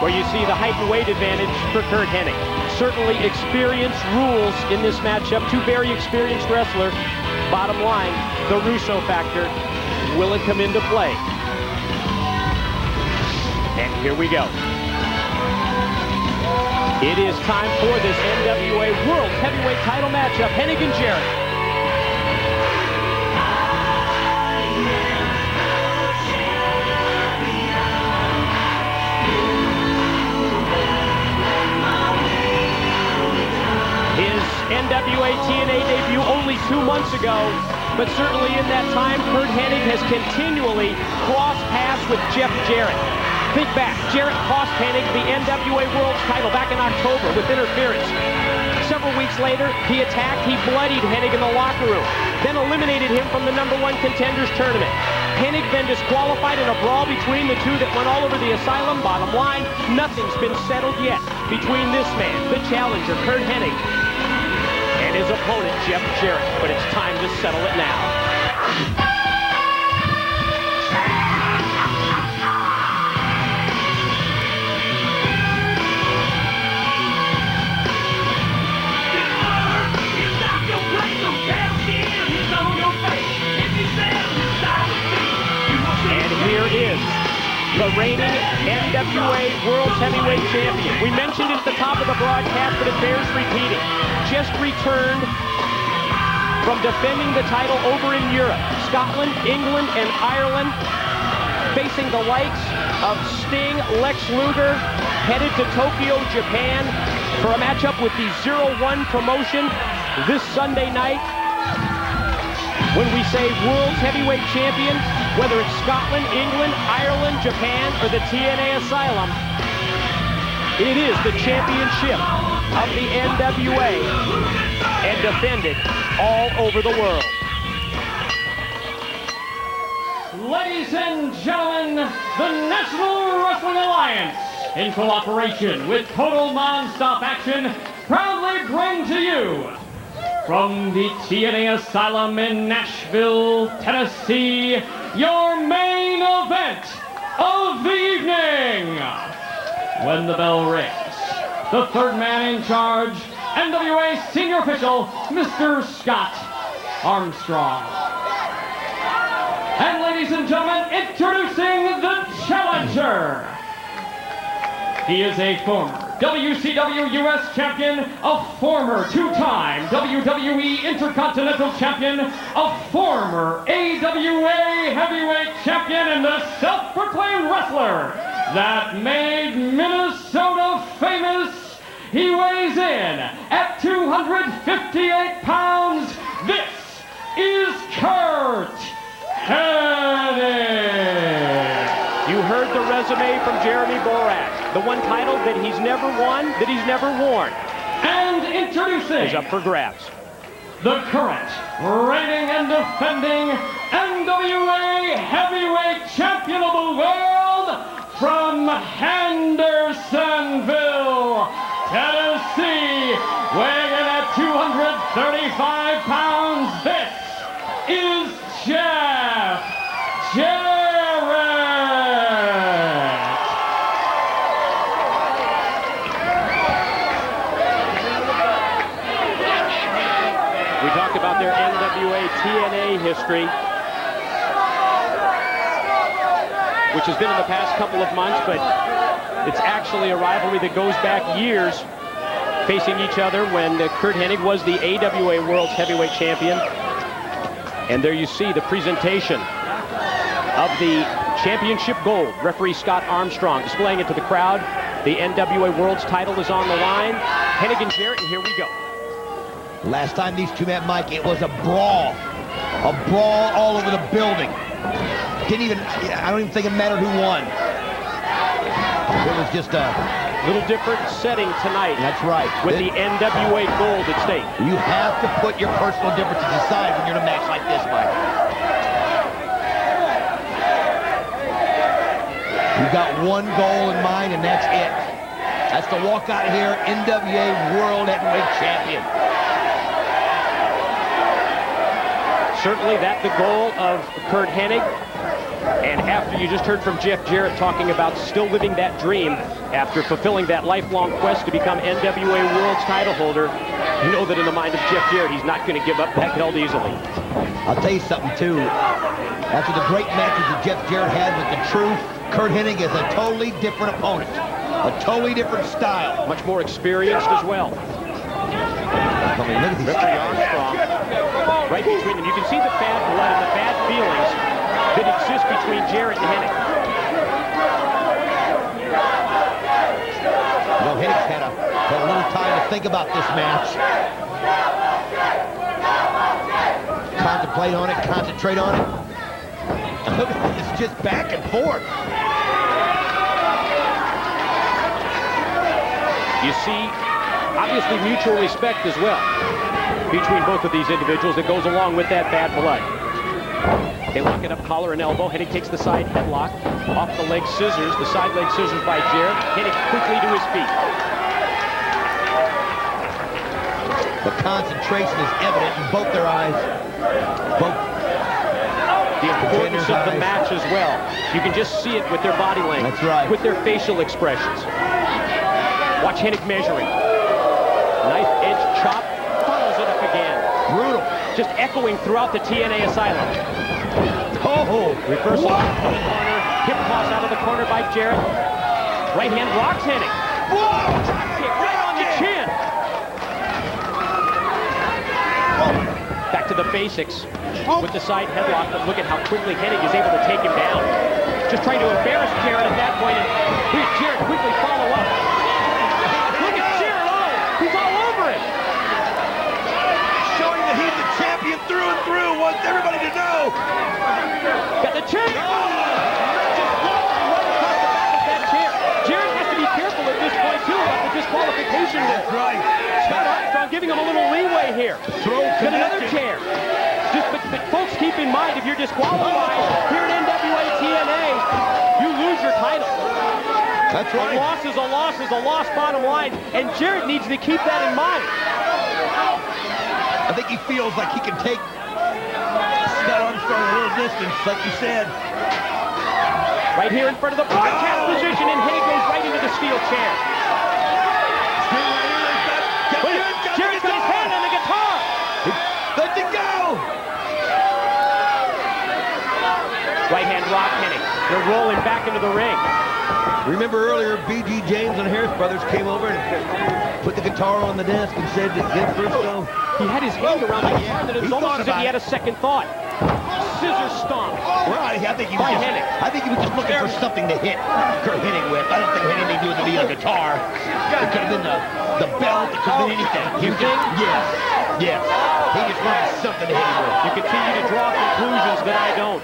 where you see the height and weight advantage for Curt Hennig. Certainly experience rules in this matchup. Two very experienced wrestlers. Bottom line, the Russo factor. Will it come into play? And here we go. It is time for this NWA World Heavyweight title matchup. Hennig and Jarrett. His NWA TNA debut only 2 months ago, but certainly in that time, Curt Hennig has continually crossed paths with Jeff Jarrett. Think back, Jarrett cost Hennig the NWA World title back in October with interference. Several weeks later, he attacked, he bloodied Hennig in the locker room, then eliminated him from the #1 contenders tournament. Hennig then disqualified in a brawl between the two that went all over the asylum. Bottom line, nothing's been settled yet between this man, the challenger, Curt Hennig, and his opponent, Jeff Jarrett. But it's time to settle it now. Here is the reigning NWA World Heavyweight Champion. We mentioned it at the top of the broadcast, but it bears repeating. Just returned from defending the title over in Europe. Scotland, England, and Ireland, facing the likes of Sting, Lex Luger, headed to Tokyo, Japan for a matchup with the 0-1 promotion this Sunday night. When we say World Heavyweight Champion, whether it's Scotland, England, Ireland, Japan, or the TNA Asylum, it is the championship of the NWA and defended all over the world. Ladies and gentlemen, the National Wrestling Alliance, in cooperation with Total Nonstop Action, proudly bring to you from the TNA Asylum in Nashville, Tennessee, your main event of the evening. When the bell rings, the third man in charge, NWA Senior Official, Mr. Scott Armstrong. And ladies and gentlemen, introducing the challenger. He is a former WCW US Champion, a former two-time WWE Intercontinental Champion, a former AWA Heavyweight Champion, and the self-proclaimed wrestler that made Minnesota famous. He weighs in at 258 pounds. This is Curt Hennig. You heard the resume from Jeremy Borash. The one title that he's never won, that he's never worn. And introducing is up for grabs. The current reigning and defending NWA Heavyweight Champion of the world from Hendersonville, Tennessee, weighing in at 235 pounds. This is Jeff Jarrett. We talked about their NWA TNA history, which has been in the past couple of months, but it's actually a rivalry that goes back years, facing each other when Curt Hennig was the AWA World Heavyweight Champion. And there you see the presentation of the championship gold. Referee Scott Armstrong displaying it to the crowd. The NWA World's title is on the line. Hennig and Jarrett, and here we go. Last time these two met, Mike, it was a brawl. A brawl all over the building. I don't even think it mattered who won. It was just a little different setting tonight. That's right. With the NWA gold at stake. You have to put your personal differences aside when you're in a match like this, Mike. You've got one goal in mind, and that's it. That's to walk out of here NWA World Heavyweight Champion. Certainly that's the goal of Curt Hennig. And after you just heard from Jeff Jarrett talking about still living that dream after fulfilling that lifelong quest to become NWA World's title holder, you know that in the mind of Jeff Jarrett, he's not going to give up that belt easily. I'll tell you something, too. After the great matches that Jeff Jarrett had with The Truth, Curt Hennig is a totally different opponent. A totally different style. Much more experienced as well. I mean, look at these. Armstrong, right between them. You can see the bad blood and the bad feelings that exist between Jarrett and Hennig. You know, Hennig's had a little time to think about this match. Contemplate on it, concentrate on it. Look at this, it's just back and forth. You see, obviously mutual respect as well between both of these individuals that goes along with that bad blood. They lock it up, collar and elbow. Hennig takes the side headlock. Off the leg scissors, the side leg scissors by Jarrett. Hennig quickly to his feet. The concentration is evident in both their eyes. Both the importance of the match as well. You can just see it with their body language. That's right. With their facial expressions. Watch Hennig measuring. Knife edge chop. Follows it up again. Brutal. Just echoing throughout the TNA Asylum. Oh, reversal out of the corner. Hip toss out of the corner by Jarrett. Right hand rocks Hennig. Whoa! Kick right on the chin. Back to the basics with the side headlock, but look at how quickly Hennig is able to take him down. Just trying to embarrass Jarrett at that point, and Jarrett quickly follow up. Look at Jarrett, oh, he's all over it. Showing that he's the champion through and through, wants everybody to know. Got the chair. Just right across the back of that chair. Jarrett has to be careful at this point, too, about the disqualification. That's right. Scott Armstrong giving him a little leeway here. Got another chair. But folks, keep in mind, if you're disqualified here at NWA TNA, you lose your title. That's right. A loss is a loss is a loss, bottom line, and Jarrett needs to keep that in mind. I think he feels like he can take Scott Armstrong a little distance, like you said. Right here in front of the broadcast position, and Hennig goes right into the steel chair. Jarrett's got his hand on the guitar. Let it go. Right hand rock Hennig. They're rolling back into the ring. Remember earlier, B.G. James and Harris Brothers came over and put the guitar on the desk and said, "Get first go." He had his hand around the guitar, and it was almost as if he had a second thought. Scissor stomp. Well, I think he was just looking for something to hit Curt Hennig with. I don't think it had anything to do with the guitar. It could have been the belt. It could have been anything. You think? Yes. Yes. He just wanted something to hit him with. You continue to draw conclusions that I don't.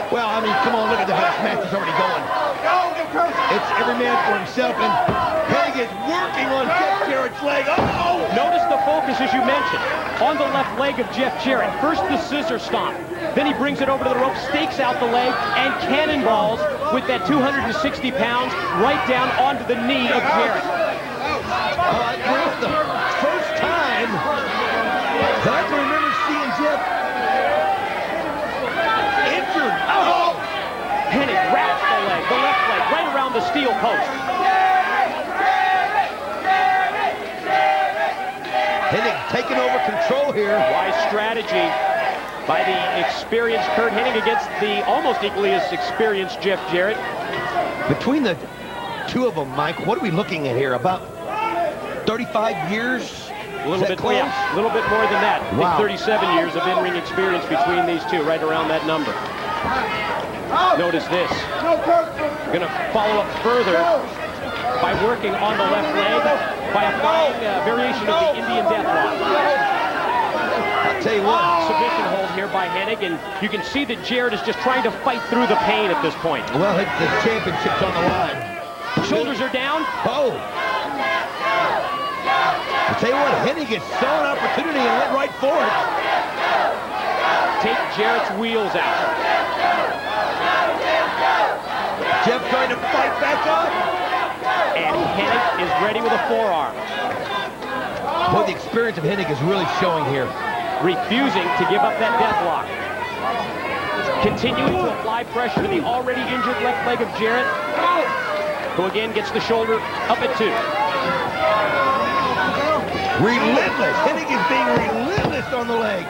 Well, I mean, come on, look at how this match is already going. It's every man for himself, and Hennig is working on Jeff Jarrett's leg. Oh! Notice the focus, as you mentioned, on the left leg of Jeff Jarrett. First the scissor stomp. Then he brings it over to the rope, stakes out the leg, and cannonballs with that 260 pounds right down onto the knee of Jarrett. It's the first time that I can remember seeing Jeff injured. Oh! Hennig wraps the leg, the left leg, right around the steel post. Hennig taking over control here. Wise strategy by the experienced Curt Hennig against the almost equally as experienced Jeff Jarrett. Between the two of them, Mike, what are we looking at here? About 35 years? A little bit more than that. Wow. I think 37 years of in-ring experience between these two, right around that number. Notice this. Going to follow up further by working on the left leg by applying a variation of the Indian Deathlock. I'll tell you what. Submission hold here by Hennig, and you can see that Jarrett is just trying to fight through the pain at this point. Well, the championship's on the line. Shoulders are down. Oh. I'll tell you what, Hennig saw an opportunity and went right for it. Take Jarrett's wheels out. Jeff trying to fight back up. And Hennig is ready with a forearm. Boy, the experience of Hennig is really showing here. Refusing to give up that deathlock. Continuing to apply pressure to the already injured left leg of Jarrett, who again gets the shoulder up at 2. Relentless. Hennig is being relentless on the leg.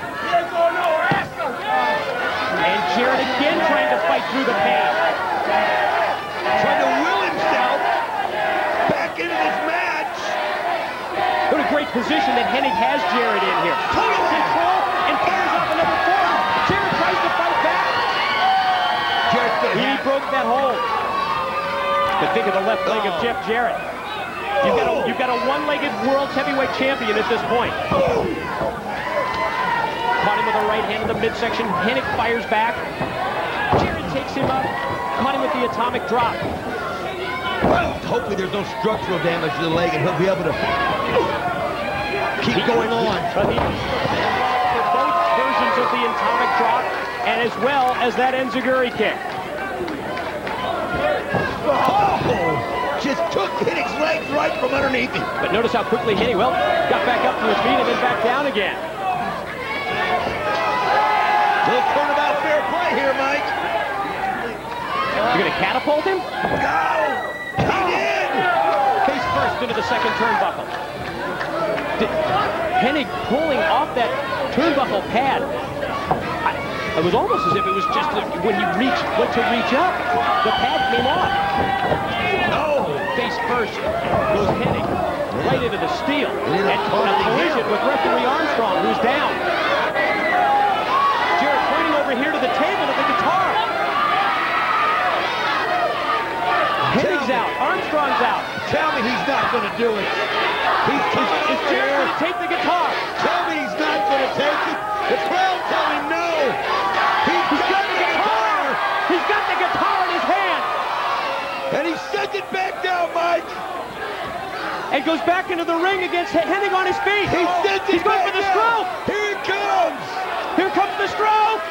And Jarrett again trying to fight through the pain. Trying to will himself back into this match. What a great position that Hennig has Jarrett in here. Total control and fires off another forearm. Jarrett tries to fight back. He broke that hold. But think of the left leg of Jeff Jarrett. You've got a one-legged world's heavyweight champion at this point. Caught him with a right hand in the midsection. Hennig fires back. Jarrett takes him up. Caught him with the atomic drop. Well, hopefully there's no structural damage to the leg and he'll be able to keep going on. For both versions of the atomic drop and as well as that enziguri kick. Oh! Just took Hennig's legs right from underneath him. But notice how quickly Hennig, got back up to his feet and then back down again. Little turnabout fair play here, Mike. You're going to catapult him? No! He did! Face first into the second turnbuckle. Hennig pulling off that turnbuckle pad. It was almost as if it was just when he went to reach up, the pad came off. No! Face first goes Hennig right into the steel. And a collision with referee Armstrong, who's down. Jarrett pointing over here to the table to the guitar. Hennig's out. Armstrong's out. Tell me he's not going to do it. Is Jarrett going to take the guitar? Tell me he's not going to take it. The crowd tell him no. He's got the guitar. He's got the guitar in his hand. And he sent it back down, Mike. And goes back into the ring against Hennig on his feet. He's going for the stroke. Here it comes. Here comes the stroke.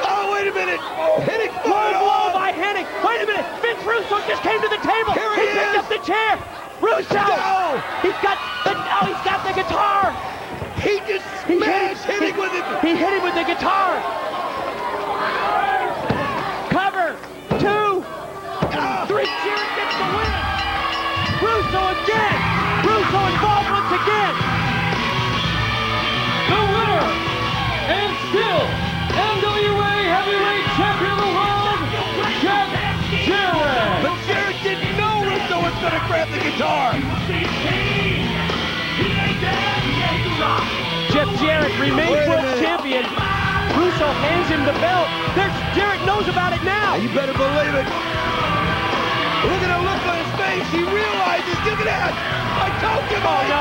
Oh, wait a minute. Hennig Low blow by Hennig. Wait a minute. Vince Russo just came to the table. Here he he picked is. up the chair. Russo. No. He's got the guitar. He just smashed Hennig with it. He hit him with the guitar. Cover. 2. 3. Jarrett gets the win. Russo again. Russo involved once again. The winner, and still NWA Heavyweight Champion of the World, Jeff Jarrett. But Jarrett didn't know Russo was going to grab the guitar. Jeff Jarrett remains world champion. Russo hands him the belt. Jarrett knows about it now. You better believe it. Look at the look on his face. He realizes, look at that. I told you, Mike.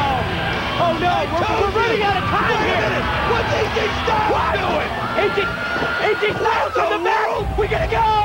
Oh no, we're running out of time here. What's AJ Styles doing? AJ Styles on the back. We gotta go.